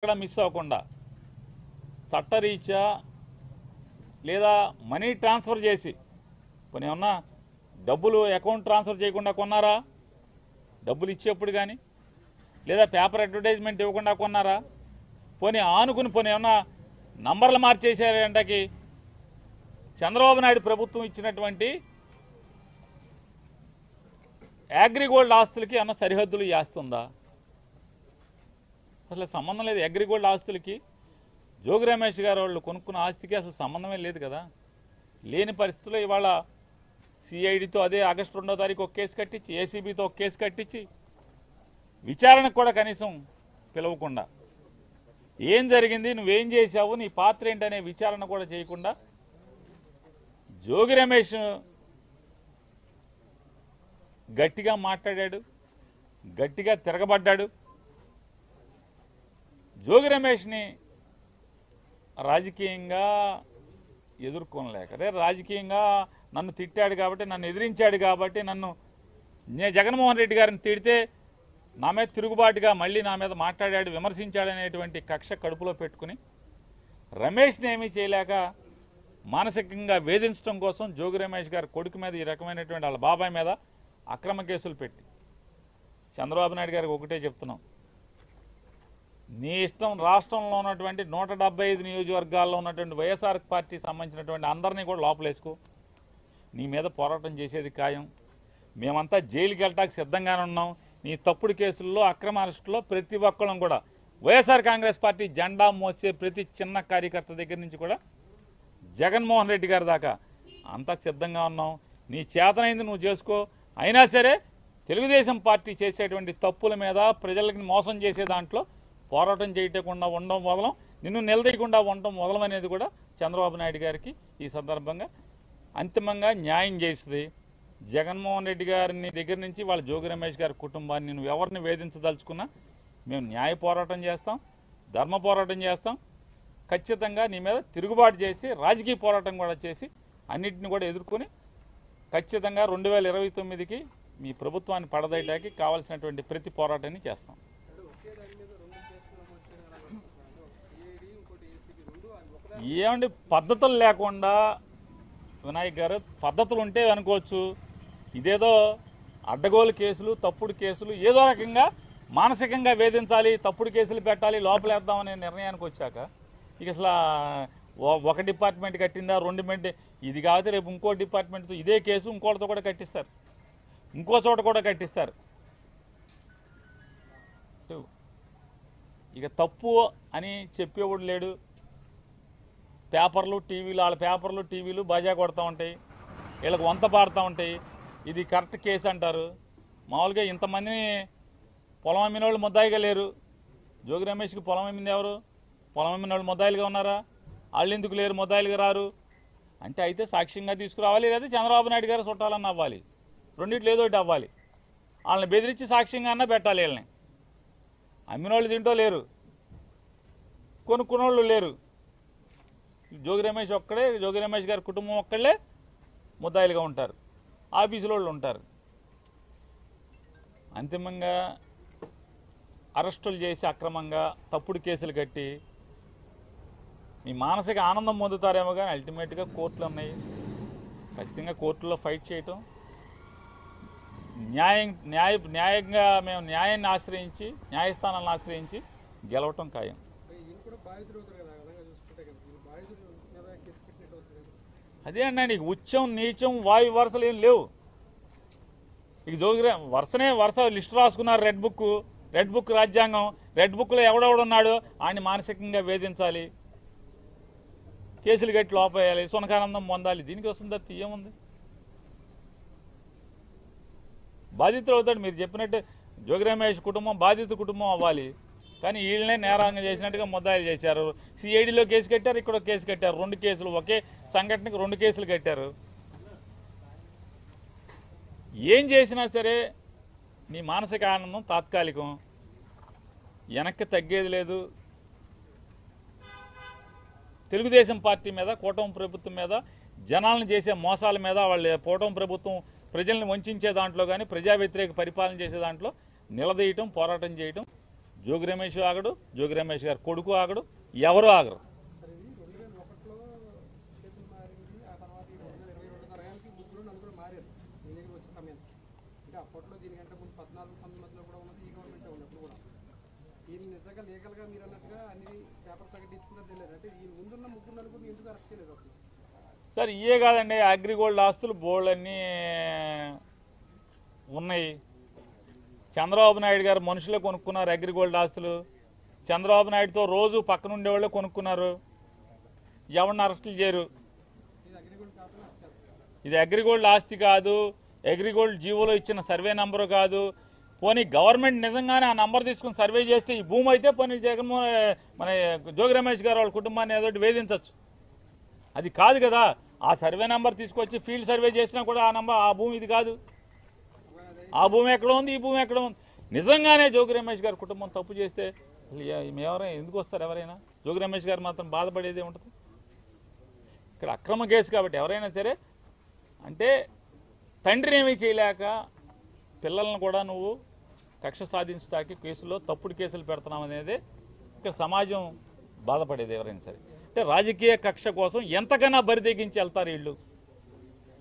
ఎక్కడ మిస్ అవ్వకుండా చట్టరీత్యా లేదా మనీ ట్రాన్స్ఫర్ చేసి కొన్ని ఏమన్నా డబ్బులు అకౌంట్ ట్రాన్స్ఫర్ చేయకుండా కొన్నారా? డబ్బులు ఇచ్చేప్పుడు కానీ లేదా పేపర్ అడ్వర్టైజ్మెంట్ ఇవ్వకుండా కొన్నారా? పోనీ ఆనుకుని పోనీ ఏమన్నా నంబర్లు మార్చేసారంటకి చంద్రబాబు నాయుడు ప్రభుత్వం ఇచ్చినటువంటి అగ్రిగోల్డ్ ఆస్తులకి అన్న సరిహద్దులు చేస్తుందా? అసలు సంబంధం లేదు. అగ్రిగోల్డ్ ఆస్తులకి జోగి రమేష్ గారు వాళ్ళు కొనుక్కున్న ఆస్తికి అసలు సంబంధమే లేదు కదా. లేని పరిస్థితుల్లో ఇవాళ సిఐడితో అదే ఆగస్టు 2వ తారీఖు ఒక కేసు కట్టించి ఏసీబీతో ఒక కేసు కట్టించి విచారణకు కూడా కనీసం పిలవకుండా ఏం జరిగింది, నువ్వేం చేశావు, నీ పాత్ర ఏంటనే విచారణ కూడా చేయకుండా జోగి రమేష్ గట్టిగా మాట్లాడాడు, గట్టిగా తిరగబడ్డాడు. జోగి రమేష్ని రాజకీయంగా ఎదుర్కొనలేక రాజకీయంగా నన్ను తిట్టాడు కాబట్టి, నన్ను ఎదిరించాడు కాబట్టి, నేను జగన్మోహన్ రెడ్డి గారిని తిడితే నా మీద తిరుగుబాటుగా మళ్ళీ నా మీద మాట్లాడాడు, విమర్శించాడనేటువంటి కక్ష కడుపులో పెట్టుకుని రమేష్ని ఏమీ చేయలేక మానసికంగా వేధించడం కోసం జోగి రమేష్ గారి కొడుకు మీద ఈ రకమైనటువంటి వాళ్ళ బాబాయ్ మీద అక్రమ కేసులు పెట్టి చంద్రబాబు నాయుడు గారికి ఒకటే చెప్తున్నాం, నీ ఇష్టం రాష్ట్రంలో ఉన్నటువంటి 175 నియోజకవర్గాల్లో ఉన్నటువంటి వైఎస్ఆర్ పార్టీకి సంబంధించినటువంటి అందరినీ కూడా లోపలేసుకో, నీ మీద పోరాటం చేసేది ఖాయం. మేమంతా జైలుకి వెళ్ళటానికి సిద్ధంగానే ఉన్నాం. నీ తప్పుడు కేసుల్లో అక్రమ అరెస్టులో ప్రతి ఒక్కళ్ళం కూడా వైఎస్ఆర్ కాంగ్రెస్ పార్టీ జెండా మోసే ప్రతి చిన్న కార్యకర్త దగ్గర నుంచి కూడా జగన్మోహన్ రెడ్డి గారి దాకా అంతా సిద్ధంగా ఉన్నాం. నీ చేతనైంది నువ్వు చేసుకో. అయినా సరే తెలుగుదేశం పార్టీ చేసేటువంటి తప్పుల మీద ప్రజలకి మోసం చేసే దాంట్లో పోరాటం చేయకుండా ఉండడం మొదలం, నిన్ను నిలదీయకుండా ఉండటం మొదలం అనేది కూడా చంద్రబాబు నాయుడు గారికి ఈ సందర్భంగా అంతిమంగా న్యాయం చేస్తుంది. జగన్మోహన్ రెడ్డి గారిని దగ్గర నుంచి వాళ్ళ జోగి రమేష్ గారి కుటుంబాన్ని నువ్వు ఎవరిని వేధించదలుచుకున్నా మేము న్యాయ పోరాటం చేస్తాం, ధర్మ పోరాటం చేస్తాం. ఖచ్చితంగా నీ మీద తిరుగుబాటు చేసి రాజకీయ పోరాటం కూడా చేసి అన్నింటిని కూడా ఎదుర్కొని ఖచ్చితంగా 2029కి మీ ప్రభుత్వాన్ని పడదయటానికి కావాల్సినటువంటి ప్రతి పోరాటాన్ని చేస్తాం. ఏమండి పద్ధతులు లేకుండా వినాయక్ గారు, పద్ధతులు ఉంటే అనుకోవచ్చు, ఇదేదో అడ్డగోలు కేసులు తప్పుడు కేసులు ఏదో రకంగా మానసికంగా వేధించాలి, తప్పుడు కేసులు పెట్టాలి, లోపలేద్దామనే నిర్ణయానికి వచ్చాక ఇక అసలు ఒక డిపార్ట్మెంట్ కట్టిందా, 2 ఇది కాకపోతే రేపు ఇంకో డిపార్ట్మెంట్తో ఇదే కేసు ఇంకోటితో కూడా కట్టిస్తారు, ఇంకో చోట కూడా కట్టిస్తారు. ఇక తప్పు అని చెప్పేవాడు లేడు. పేపర్లు టీవీలు వాళ్ళ పేపర్లు టీవీలు బాజా కొడతా ఉంటాయి, వీళ్ళకి వంత పాడుతూ ఉంటాయి. ఇది కరెక్ట్ కేసు అంటారు. మామూలుగా ఇంతమందిని పొలం అమ్మిన వాళ్ళు ముద్దాయిగా లేరు. జోగి రమేష్కి పొలం అమ్మింది ఎవరు? పొలం అమ్మిన వాళ్ళు ముద్దాయిలుగా ఉన్నారా? వాళ్ళు ఎందుకు లేరు, ముద్దాయిలుగా రారు అంటే అయితే సాక్ష్యంగా తీసుకురావాలి, లేదా చంద్రబాబు నాయుడు గారు చుట్టాలన్న అవ్వాలి, రెండిట్లు ఏదో ఒకటి అవ్వాలి. వాళ్ళని బెదిరించి సాక్ష్యంగా అన్నా పెట్టాలి. వీళ్ళని అమ్మిన వాళ్ళు దీంట్లో లేరు, కొనుక్కున్నోళ్ళు లేరు. జోగి రమేష్ ఒక్కడే, జోగి రమేష్ గారి కుటుంబం ఒక్కళ్ళే ముద్దాయిలుగా ఉంటారు, ఆఫీసులో వాళ్ళు ఉంటారు. అంతిమంగా అరెస్టులు చేసి అక్రమంగా తప్పుడు కేసులు కట్టి మీ మానసిక ఆనందం పొందుతారేమో కానీ అల్టిమేట్గా కోర్టులు ఉన్నాయి. ఖచ్చితంగా కోర్టులో ఫైట్ చేయటం, న్యాయంగా మేము న్యాయాన్ని ఆశ్రయించి న్యాయస్థానాలను ఆశ్రయించి గెలవటం ఖాయం. అదే అన్నా, నీకు ఉచ్చం నీచం వాయు వరుసలు ఏం లేవు. ఇక జోగి వరుస లిస్టు రాసుకున్నారు. రెడ్ బుక్ రాజ్యాంగం, రెడ్ బుక్లో ఎవడెవడున్నాడో ఆయన్ని మానసికంగా వేధించాలి, కేసులు కట్టి లోపేయాలి, సునకానందం పొందాలి. దీనికి వస్తుంది తప్ప ఏముంది? బాధితులు అవుతాడు. మీరు చెప్పినట్టు జోగి రమేష్ కుటుంబం బాధిత కుటుంబం అవ్వాలి, కానీ వీళ్ళనే నేరాంగం చేసినట్టుగా ముద్దాయిలు చేశారు. సిఐడిలో కేసు కట్టారు, ఇక్కడ కేసు కట్టారు, 2 కేసులు, ఒకే సంఘటనకు 2 కేసులు కట్టారు. ఏం చేసినా సరే నీ మానసిక ఆనందం తాత్కాలికం, వెనక్కి తగ్గేది లేదు. తెలుగుదేశం పార్టీ మీద, కూటమి ప్రభుత్వం మీద, జనాలను చేసే మోసాల మీద, వాళ్ళ కూటమి ప్రభుత్వం ప్రజల్ని వంచే దాంట్లో కానీ ప్రజా వ్యతిరేక పరిపాలన చేసే దాంట్లో నిలదీయటం, పోరాటం చేయటం జోగి రమేష్ ఆగడు, జోగి రమేష్ గారు కొడుకు ఆగడు, ఎవరు ఆగరు. సరే, ఇది 2001లో చేతులు మారింది. ఆ తర్వాత ఈ 2022 తరగానికి ముగ్గురు నలుగురు మారారు మీ దగ్గర వచ్చే సమయానికి. అంటే అప్పట్లో దీనికంటే ముందు 14-19 కూడా ఉన్నది ఈ గవర్నమెంట్ ఉంది అప్పుడు కూడా. దీన్ని నిజంగా లీగల్గా మీరు అన్నట్టుగా అన్ని పేపర్ ప్రకటించుకుంటే తెలియదు. అంటే ఈ ముందున్న ముగ్గురు నలుగురిని ఎందుకు అరెస్ట్ చేయలేదు అసలు? సార్ ఇవే కాదండి, అగ్రిగోల్డ్ ఆస్తులు బోల్డన్నీ ఉన్నాయి. చంద్రబాబు నాయుడు గారు మనుషులే కొనుక్కున్నారు అగ్రిగోల్డ్ ఆస్తులు. చంద్రబాబు నాయుడుతో రోజు పక్కన ఉండేవాళ్ళే కొనుక్కున్నారు. ఎవరిని అరెస్టులు చేయరు. ఇది అగ్రిగోల్డ్ కాకుండా ఇది అగ్రిగోల్డ్ ఆస్తి కాదు, అగ్రిగోల్డ్ జీవోలో ఇచ్చిన సర్వే నంబరు కాదు. పోనీ గవర్నమెంట్ నిజంగానే ఆ నంబర్ తీసుకుని సర్వే చేస్తే ఈ భూమి అయితే పోనీ జగన్మోహన్ మన జోగి రమేష్ గారు వాళ్ళ కుటుంబాన్ని ఏదో వేధించవచ్చు. అది కాదు కదా. ఆ సర్వే నంబర్ తీసుకొచ్చి ఫీల్డ్ సర్వే చేసినా కూడా ఆ భూమి ఇది కాదు. ఆ భూమి ఎక్కడ ఉంది, ఈ భూమి ఎక్కడ ఉంది. నిజంగానే జోగి రమేష్ గారి కుటుంబం తప్పు చేస్తే ఎవరైనా ఎందుకు వస్తారు? ఎవరైనా జోగి రమేష్ గారు మాత్రం బాధపడేదే ఉంటుంది. ఇక్కడ అక్రమ కేసు కాబట్టి ఎవరైనా సరే, అంటే తండ్రిని ఏమీ చేయలేక పిల్లలను కూడా నువ్వు కక్ష సాధించడానికి కేసులో తప్పుడు కేసులు పెడుతున్నావు అనేది ఇక్కడ సమాజం బాధపడేది ఎవరైనా సరే. అంటే రాజకీయ కక్ష కోసం ఎంతకన్నా బరితెగించి వెళ్తారు వీళ్ళు.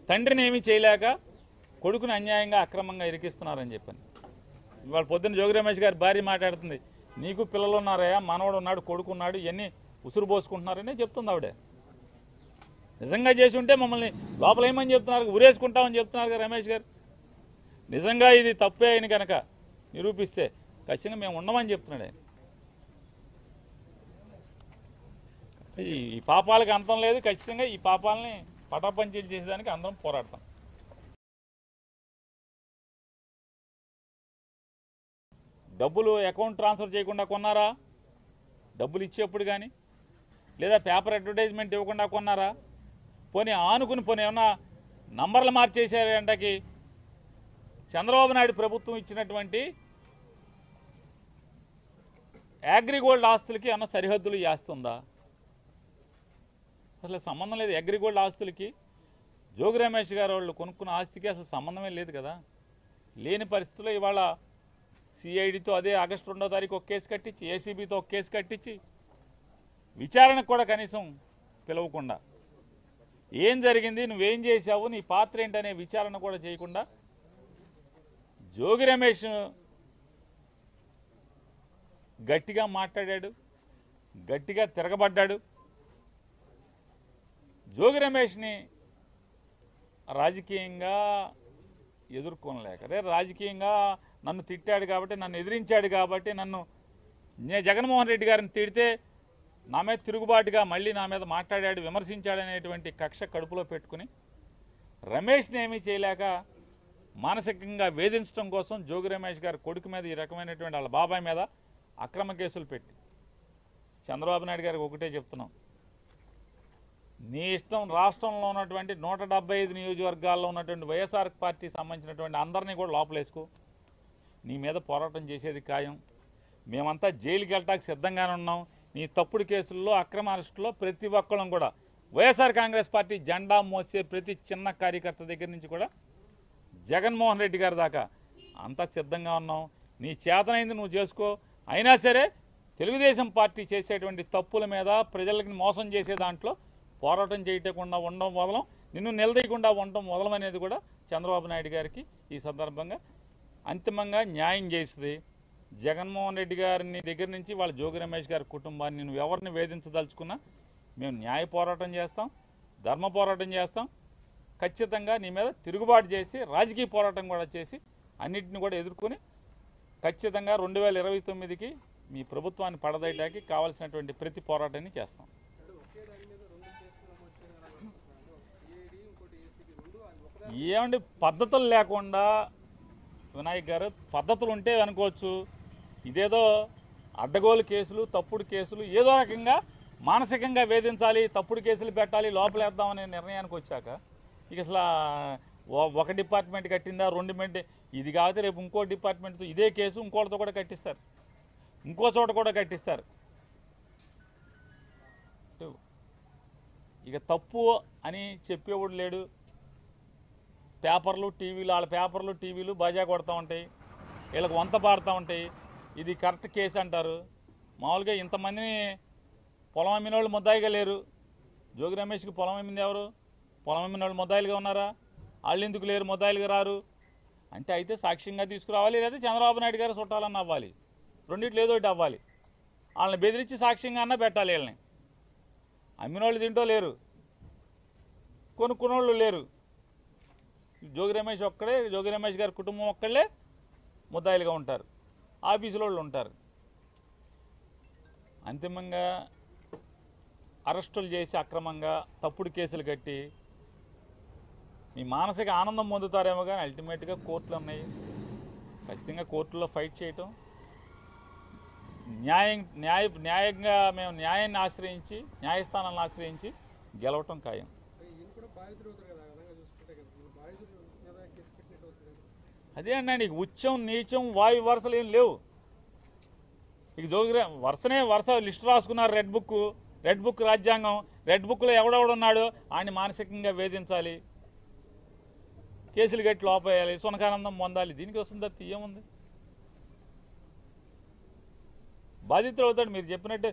తండ్రిని ఏమీ చేయలేక కొడుకుని అన్యాయంగా అక్రమంగా ఇరికిస్తున్నారని చెప్పని ఇవాళ పొద్దున్న జోగి రమేష్ గారి భార్య మాట్లాడుతుంది. నీకు పిల్లలు ఉన్నారయ్యా, మనవడు ఉన్నాడు, కొడుకు ఉన్నాడు, ఇవన్నీ ఉసురు పోసుకుంటున్నారని చెప్తుంది ఆవిడే. నిజంగా చేసి ఉంటే మమ్మల్ని లోపల ఏమని చెప్తున్నారు, ఉరేసుకుంటామని చెప్తున్నారు కదా రమేష్ గారు. నిజంగా ఇది తప్పే అయిన కనుక నిరూపిస్తే ఖచ్చితంగా మేము ఉండమని చెప్తున్నాడు ఆయన. ఈ పాపాలకు అంతం లేదు. ఖచ్చితంగా ఈ పాపాలని పటాపంచీలు చేసేదానికి అందరం పోరాడతాం. డబ్బులు అకౌంట్ ట్రాన్స్ఫర్ చేయకుండా కొన్నారా? డబ్బులు ఇచ్చేప్పుడు కానీ లేదా పేపర్ అడ్వర్టైజ్మెంట్ ఇవ్వకుండా కొన్నారా? పోనీ ఆనుకుని పోనీ ఏమన్నా నంబర్లు మార్చేసారంటకి చంద్రబాబు నాయుడు ప్రభుత్వం ఇచ్చినటువంటి అగ్రిగోల్డ్ ఆస్తులకి అన్న సరిహద్దులు ఈ ఆస్తి ఉందా? అసలు సంబంధం లేదు. అగ్రిగోల్డ్ ఆస్తులకి జోగి రమేష్ గారు వాళ్ళు కొనుక్కున్న ఆస్తికి అసలు సంబంధమే లేదు కదా. లేని పరిస్థితుల్లో ఇవాళ సిఐడితో అదే ఆగస్టు 2వ తారీఖు ఒక కేసు కట్టించి, ఏసీబీతో ఒక కేసు కట్టించి విచారణకు కూడా కనీసం పిలవకుండా ఏం జరిగింది, నువ్వేం చేశావు, నీ పాత్ర ఏంటనే విచారణ కూడా చేయకుండా జోగి రమేష్ గట్టిగా మాట్లాడాడు, గట్టిగా తిరగబడ్డాడు. జోగి రమేష్ని రాజకీయంగా ఎదుర్కొనలేక, రాజకీయంగా నన్ను తిట్టాడు కాబట్టి, నన్ను ఎదిరించాడు కాబట్టి, జగన్మోహన్ రెడ్డి గారిని తిడితే నా మీద తిరుగుబాటుగా మళ్ళీ నా మీద మాట్లాడాడు, విమర్శించాడనేటువంటి కక్ష కడుపులో పెట్టుకుని రమేష్ని ఏమీ చేయలేక మానసికంగా వేధించడం కోసం జోగి రమేష్ గారి కొడుకు మీద ఈ రకమైనటువంటి వాళ్ళ బాబాయ్ మీద అక్రమ కేసులు పెట్టి చంద్రబాబు నాయుడు గారికి ఒకటే చెప్తున్నాం, నీ ఇష్టం రాష్ట్రంలో ఉన్నటువంటి 175 నియోజకవర్గాల్లో ఉన్నటువంటి వైఎస్ఆర్ పార్టీకి సంబంధించినటువంటి అందరినీ కూడా లోపలేసుకో, నీ మీద పోరాటం చేసేది ఖాయం. మేమంతా జైలుకి వెళ్ళటానికి సిద్ధంగానే ఉన్నాం. నీ తప్పుడు కేసుల్లో అక్రమ అరెస్టులో ప్రతి ఒక్కళ్ళం కూడా వైఎస్ఆర్ కాంగ్రెస్ పార్టీ జెండా మోసే ప్రతి చిన్న కార్యకర్త దగ్గర నుంచి కూడా జగన్మోహన్ రెడ్డి గారి దాకా అంతా సిద్ధంగా ఉన్నాం. నీ చేతనైంది నువ్వు చేసుకో. అయినా సరే తెలుగుదేశం పార్టీ చేసేటువంటి తప్పుల మీద ప్రజలకి మోసం చేసే దాంట్లో పోరాటం చేయకుండా ఉండడం వదలం, నిన్ను నిలదీయకుండా ఉండడం వదలం అనేది కూడా చంద్రబాబు నాయుడు గారికి ఈ సందర్భంగా అంతిమంగా న్యాయం చేస్తుంది. జగన్మోహన్ రెడ్డి గారిని దగ్గర నుంచి వాళ్ళ జోగి రమేష్ గారి కుటుంబాన్ని నువ్వు ఎవరిని వేధించదలుచుకున్నా మేము న్యాయ పోరాటం చేస్తాం, ధర్మ పోరాటం చేస్తాం. ఖచ్చితంగా నీ మీద తిరుగుబాటు చేసి రాజకీయ పోరాటం కూడా చేసి అన్నింటిని కూడా ఎదుర్కొని ఖచ్చితంగా 2029కి మీ ప్రభుత్వాన్ని పడదయటానికి కావాల్సినటువంటి ప్రతి పోరాటాన్ని చేస్తాం. ఏమండి పద్ధతులు లేకుండా వినాయక్ గారు, పద్ధతులు ఉంటే అనుకోవచ్చు, ఇదేదో అడ్డగోలు కేసులు, తప్పుడు కేసులు, ఏదో రకంగా మానసికంగా వేధించాలి, తప్పుడు కేసులు పెట్టాలి, లోపలేద్దామనే నిర్ణయానికి వచ్చాక ఇక అసలు ఒక డిపార్ట్మెంట్ కట్టిందా, 2 ఇది కాకపోతే రేపు ఇంకో డిపార్ట్మెంట్తో ఇదే కేసు ఇంకోటితో కూడా కట్టిస్తారు, ఇంకో చోట కూడా కట్టిస్తారు. ఇక తప్పు అని చెప్పేవాడు లేడు. పేపర్లు టీవీలు, వాళ్ళ పేపర్లు టీవీలు బాజా కొడతా ఉంటాయి, వీళ్ళకి వంత పాడుతూ ఉంటాయి. ఇది కరెక్ట్ కేసు అంటారు. మామూలుగా ఇంతమందిని పొలం అమ్మిన వాళ్ళు ముద్దాయిగా లేరు. జోగి రమేష్కి పొలం అమ్మింది ఎవరు? పొలం అమ్మిన వాళ్ళు ముద్దాయిలుగా ఉన్నారా? వాళ్ళు ఎందుకు లేరు, ముద్దాయిలుగా రారు అంటే అయితే సాక్ష్యంగా తీసుకురావాలి, లేదా చంద్రబాబు నాయుడు గారు చుట్టాలన్న అవ్వాలి. రెండిట్లో ఏదో ఒకటి అవ్వాలి. వాళ్ళని బెదిరించి సాక్ష్యంగా అన్నా పెట్టాలి. వీళ్ళని అమ్మిన వాళ్ళు తింటో లేరు, కొనుక్కున్నోళ్ళు లేరు. జోగి రమేష్ ఒక్కడే, జోగి రమేష్ గారి కుటుంబం ఒక్కళ్ళే ముద్దాయిలుగా ఉంటారు, ఆఫీసులో వాళ్ళు ఉంటారు. అంతిమంగా అరెస్టులు చేసి అక్రమంగా తప్పుడు కేసులు కట్టి మీ మానసిక ఆనందం పొందుతారేమో, కానీ అల్టిమేట్గా కోర్టులు ఉన్నాయి. ఖచ్చితంగా కోర్టుల్లో ఫైట్ చేయటం, న్యాయంగా మేము న్యాయాన్ని ఆశ్రయించి, న్యాయస్థానాలను ఆశ్రయించి గెలవటం ఖాయం. అదే అన్నా, నీకు ఉచ్చం నీచం వాయు వరుసలు ఏం లేవు. ఇక జోగి వరుస లిస్టు రాసుకున్నారు. రెడ్ బుక్ రాజ్యాంగం. రెడ్ బుక్లో ఎవడెవడున్నాడో ఆయన్ని మానసికంగా వేధించాలి, కేసులు కట్టి లోపేయాలి, సునకానందం పొందాలి. దీనికి వస్తుంది తప్ప ఏముంది? బాధితులు అవుతాడు. మీరు చెప్పినట్టు